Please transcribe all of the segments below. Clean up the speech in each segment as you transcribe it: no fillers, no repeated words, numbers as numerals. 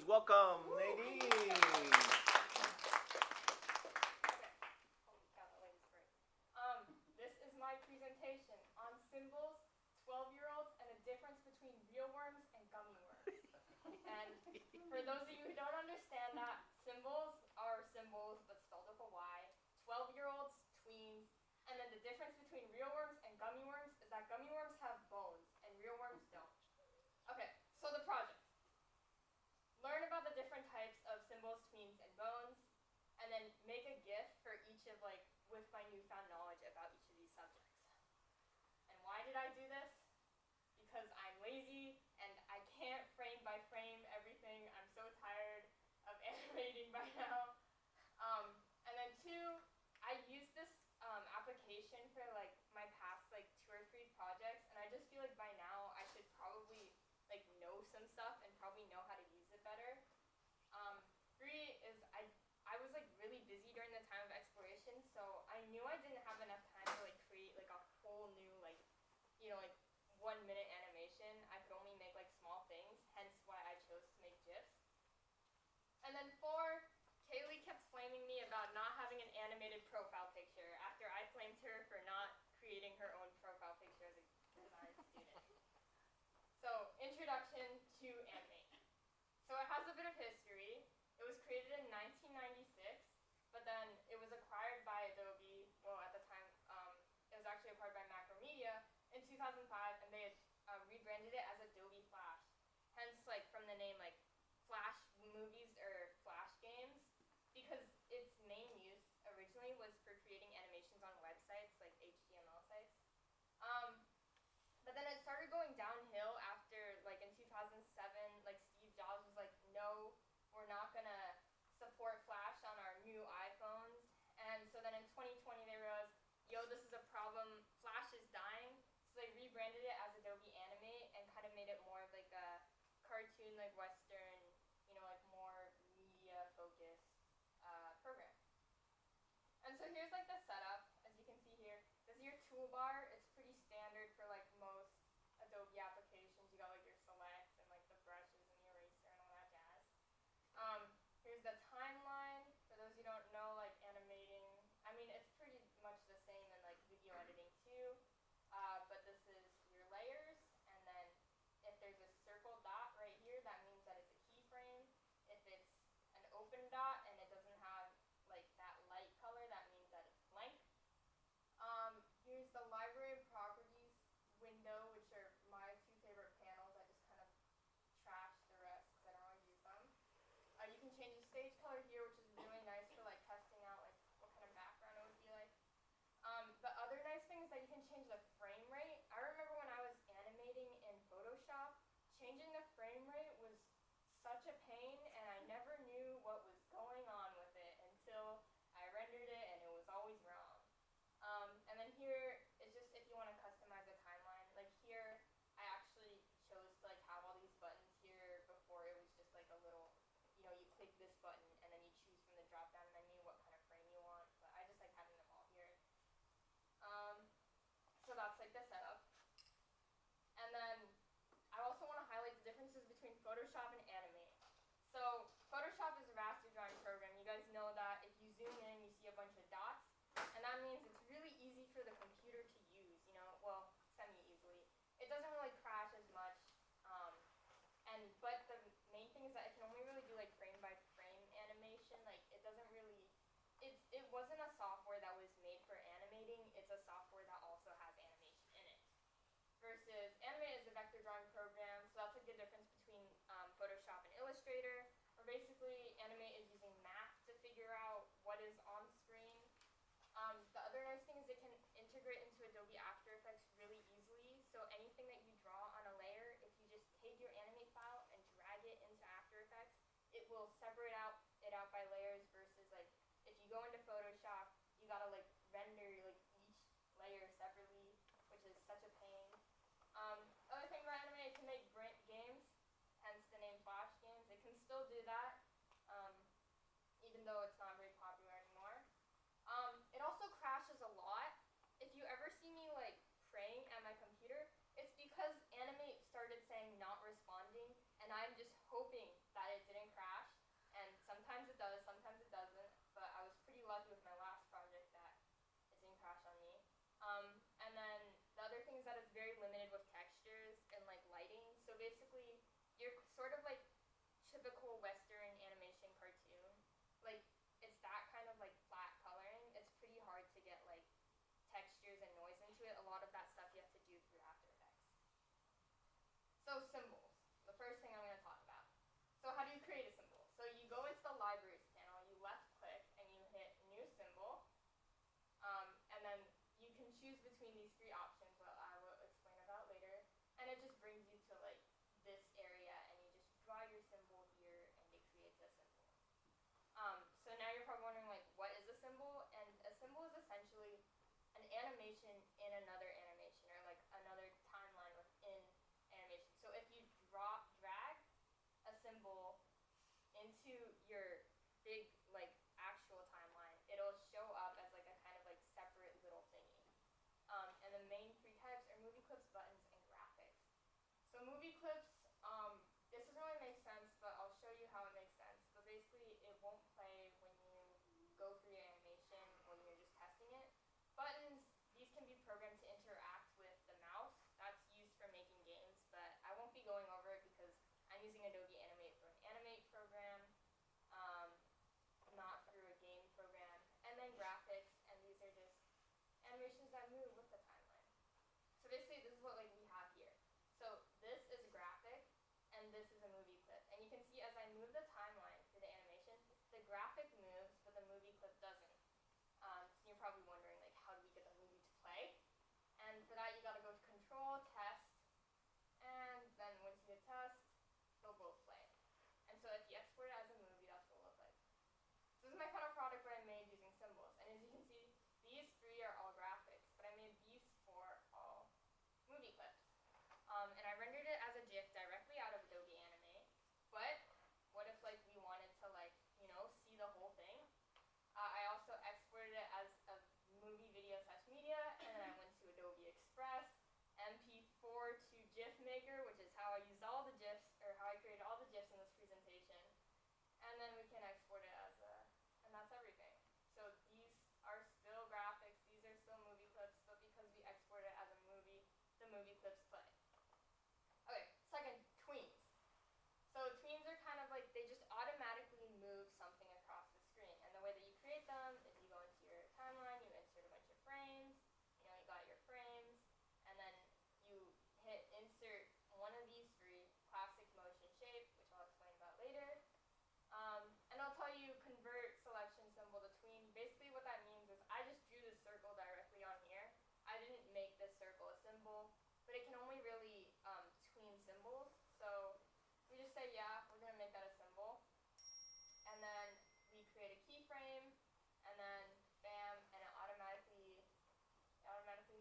Please welcome Nadine. This is my presentation on symbols, 12-year-olds, and the difference between real worms and gummy worms. And for those of you who don't understand that, symbols are symbols but spelled with a Y. 12-year-olds, tweens, and then the difference between real worms and gummy worms is that gummy worms have bones and real worms don't. Okay, so the project. Learn about the different types of symbols, tweens, and bones, and then make a GIF for each of with my newfound knowledge about each of these subjects. And why did I do this? Because I'm lazy and I can't frame by frame everything. I'm so tired of animating by now. And then two, I used this application for my past 2 or 3 projects, and I just feel like by now I should probably know some stuff and probably know how to use it better. Three is I was really busy during the time of exploration, so I knew I didn't have enough time to create a whole new 1-minute animation. I could only make small things, hence why I chose to make GIFs. And then 4, Kaylee kept flaming me about not having an animated profile picture after I flamed her for not creating her own profile picture as a design student. So, introduction to Animate. So it has a bit of history. It was created in 1996, but then it was acquired by Adobe. Well, at the time, it was actually acquired by Macromedia in 2005, and they had rebranded it as Adobe Flash. Hence, from the name, Flash movies or Flash games, because its main use originally was for creating animations on websites, like HTML sites. But then it started going downhill after, in 2007, Steve Jobs was like, no, we're not going to support Flash on our new iPhones. And so then in 2020, they realized, yo, this is a problem. Flash is dying. So they rebranded it as Adobe Animate and kind of made it more of a cartoon, Western, more media-focused program. And so here's the setup, as you can see here. This is your toolbar. It's pretty standard for most Adobe applications. You got your selects and the brushes and the eraser and all that jazz. Here's the timeline. For those who don't know, animating, I mean, it's pretty much the same in video editing too. But this is your layers, and then if there's a circle dot right here, that means that it's a keyframe. If it's an open dot and it doesn't have that light color, that means that it's blank. Here's the library of properties window, which are my 2 favorite panels. I just kind of trash the rest because I don't really use them. You can change the stage color here, which is really nice for testing out what kind of background it would be like. The other nice thing is that you can change the frame rate. I remember when I was animating in Photoshop, changing the frame rate was such a pain, and I never knew what was going on with it until I rendered it, and it was always wrong. And then here is just if you want to customize a timeline. Here, I actually chose to have all these buttons here. Before it was just a little, you click this button and then you choose from the drop-down menu what kind of frame you want. But I just having them all here. So that's the setup. And then I also want to highlight the differences between Photoshop and Animate. So Photoshop is a raster drawing program. You guys know that. If you zoom in, you see a bunch of dots. And that means it's really easy for the computer to use, well, semi-easily. It doesn't really crash as much. But the main thing is that it can only really do frame-by-frame animation. It doesn't really, it wasn't a software that was made for animating. It's a software that also has animation in it. Versus Animate is a vector drawing program, so that's a good difference between Photoshop and Illustrator. Where basically Animate is using math to figure out what is on screen. The other nice thing is it can integrate into Adobe After Effects really easily. So anything that you draw on a layer, if you just take your Animate file and drag it into After Effects, it will separate it out by layers versus if you go into Photoshop, you gotta render each layer separately, which is such a pain. Other thing about Animate, it can make games, hence the name Flash games. It can still do that, even though it's not very popular anymore. It also crashes a lot. If you ever see me praying at my computer, it's because Animate started saying not responding, and I'm just hoping that it didn't crash. So symbols, the first thing I'm going to talk about. So how do you create a symbol? So you go into the libraries panel, you left click, and you hit new symbol. And then you can choose between these three options, what I will explain about later. And it just brings you to like this area, and you just draw your symbol here, and it creates a symbol. So now you're probably wondering like, what is a symbol? And a symbol is essentially an animation in another animation, or like another timeline within animation. So if you drag a symbol into your big like actual timeline, it'll show up as like a kind of like separate little thingy. And the main three types are movie clips, buttons, and graphics. So movie clips, this doesn't really make sense, but I'll show you how it makes sense. But basically, it won't play when you go through your animation when you're just testing it. Buttons, these can be programmed to interact with the mouse. That's used for making games, but I won't be going over it because I'm using Adobe Animate for an Animate program, not through a game program. And then graphics, and these are just animations that move with the timeline. So basically, this is what like we have here. So this is a graphic, and this is a movie clip. And you can see as I move the timeline for the animation, the graphic moves, but the movie clip doesn't. So you're probably wondering like, how do we get the movie to play? And for that, you got to go to Control, Test, and then once you hit Test, they'll both play. And so if you export it as a movie, that's what it'll look like. So this is my final product that I made using symbols. And as you can see, these three are all graphics, but I made these four all movie clips. And I rendered it as a GIF directly out of Adobe Animate. But what if like we wanted to like, see the whole thing? I also exported it as a movie video / media, and then I went to Adobe Express, MP4 to GIF Maker, which is how I used all the GIFs, or how I created all the GIFs in this presentation. And then we can export it as and that's everything. So these are still graphics, these are still movie clips, but because we export it as a movie, the movie clips play. Okay, second, tweens. So tweens are kind of like, they just automatically move something across the screen. And the way that you create them is you go into your timeline, you insert a bunch of frames, you got your frames, and then you hit insert one of these three, classic, motion, shape, which I'll explain about later. And I'll tell you convert selection symbol to tween. Basically what that means is I just drew this circle directly on here. I didn't make this circle a symbol, but it can only really tween symbols. So we just say, yeah, we're going to make that a symbol. And then we create a keyframe, and then bam, and it automatically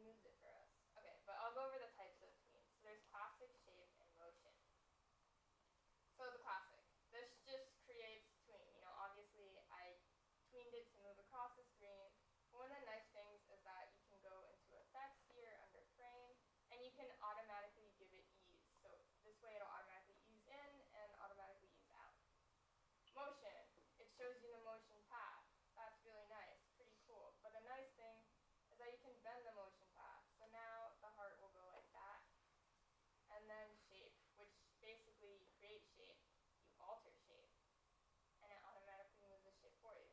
moves it for us. Okay, but I'll go over the types of tweens. So there's classic, shape, and motion. So the classic. This just creates tween. Obviously I tweened it to move across the screen. But one of the nice things is that you can go into effects here under frame, and you can automatically give it ease. So this way it'll automatically ease in and automatically ease out. Motion. It shows you the motion path. That's really nice. Pretty cool. But the nice thing is that you can bend the motion path. So now the heart will go like that. And then shape, which basically you create shape, you alter shape, and it automatically moves the shape for you.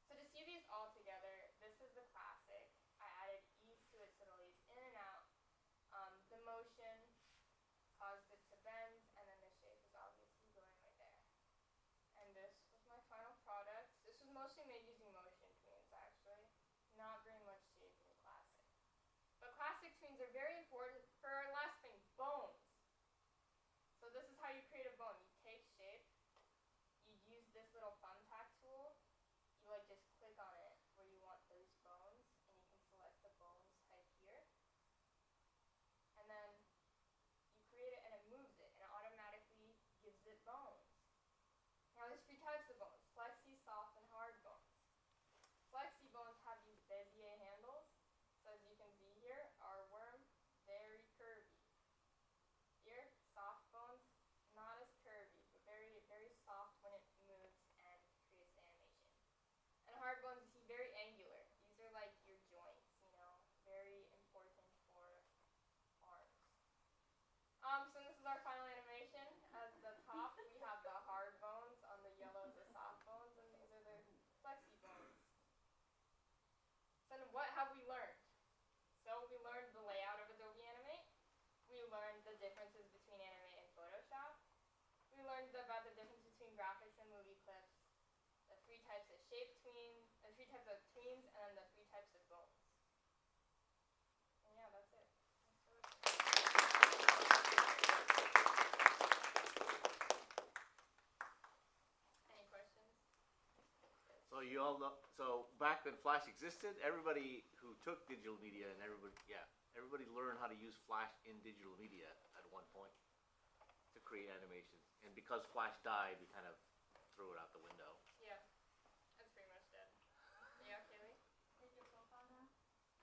So to see these all together, this is the classic. I added ease to it so it'll ease in and out. The motion caused it to bend, and then the shape is obviously going right there. And this was my final product. This was mostly made using motion tweens, actually. Not very much shape in classic. But classic tweens are very important for our last thing, bones. So this is how you create a bone. You take shape, you use this little thumbtack tool, you like just click on it where you want those bones, and you can select the bones type here. And then you create it and it moves it, and it automatically gives it bones. Now there's three types of bones, flexi, soft, and hard bones. Flexi bones have these Bezier handles. So as you can see here, our worm, very curvy. Here, soft bones, not as curvy, but very, very soft when it moves and creates the animation. And hard bones, you see, very angular. These are like your joints, very important for arms. So this is our final animation. As the top, we have the hard bones, on the yellow is the soft bones, and these are the flexi bones. So what have we learned? So we learned the layout of Adobe Animate. We learned the differences between types of shape tween, the 3 types of tweens, and then the 3 types of bones. And yeah, that's it. Any questions? So you all know. So back when Flash existed, everybody who took digital media and everybody learned how to use Flash in digital media at one point to create animations. And because Flash died, we kind of threw it out the window. Yeah, that's pretty much dead. Yeah, Kaylee? Take your profile now?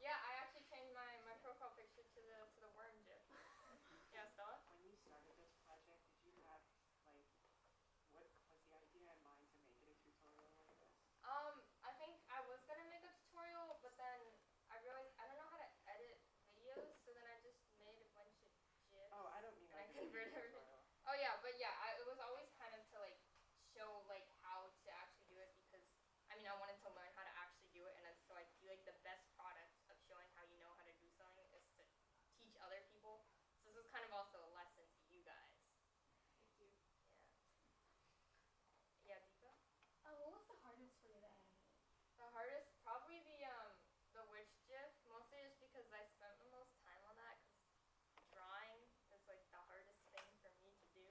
Yeah, I actually changed my profile picture to the worm gif. Yeah, Stella? When you started this project, did you have, like, what was the idea in mind to make it a tutorial like this? I think I was gonna make a tutorial, but then I realized I don't know how to edit videos, so then I just made a bunch of gifs. Oh, I don't mean and like I a video converted everything. tutorial. Oh yeah, but yeah, it was always kind of to like show like how to actually do it, because I mean I wanted to learn how to actually do it, and then so I feel like the best product of showing how you know how to do something is to teach other people. So this is kind of also a lesson to you guys. Thank you. Yeah. Yeah, Deepa? What was the hardest for you to animate? The hardest, probably the witch gif, mostly just because I spent the most time on that, because drawing is like the hardest thing for me to do.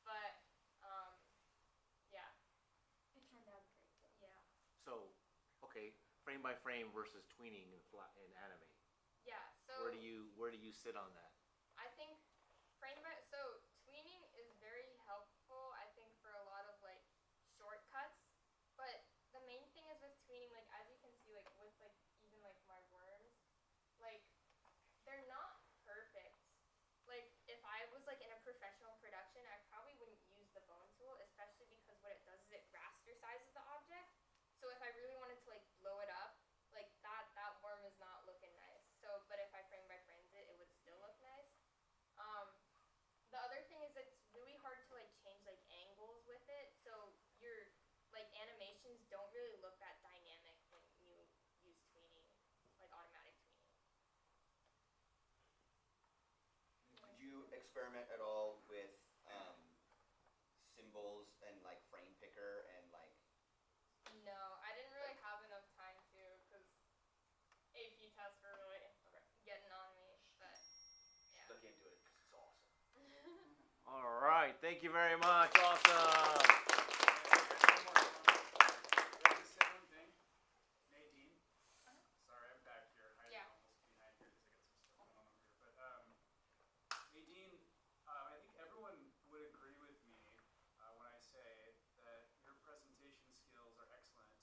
But yeah. It turned out great though. Yeah. So, okay, frame by frame versus tweening in anime. Yeah. So Where do you sit on that? I think so tweening is very helpful, I think, for a lot of like shortcuts. But the main thing is with tweening, like as you can see, like with like even like my worms, like they're not perfect. Like if I was like in a professional production, I probably wouldn't use the bone tool, especially because what it does is it raster sizes the object. So if I really wanted to like blow it up, like that worm is not looking nice. So but if I frame by framed it, it would still look nice. The other thing is it's really hard to like change like angles with it. So your like animations don't really look that dynamic when you use tweening, like automatic tweening. Did you experiment at all with symbols and like frame picker and like? No, I didn't really have enough time to, because AP tests were really getting on me. But yeah. Look into it because it's awesome. All right, thank you very much. Awesome. Can I just say one thing? Nadine. Sorry, I'm back here hiding Yeah. almost behind here because I got some stuff going on over here. But Nadine, I think everyone would agree with me when I say that your presentation skills are excellent,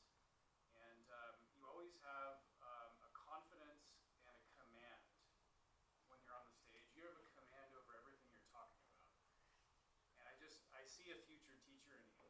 and you always have a confidence and a command when you're on the stage. You have a command over everything you're talking about, and I see a future teacher in you.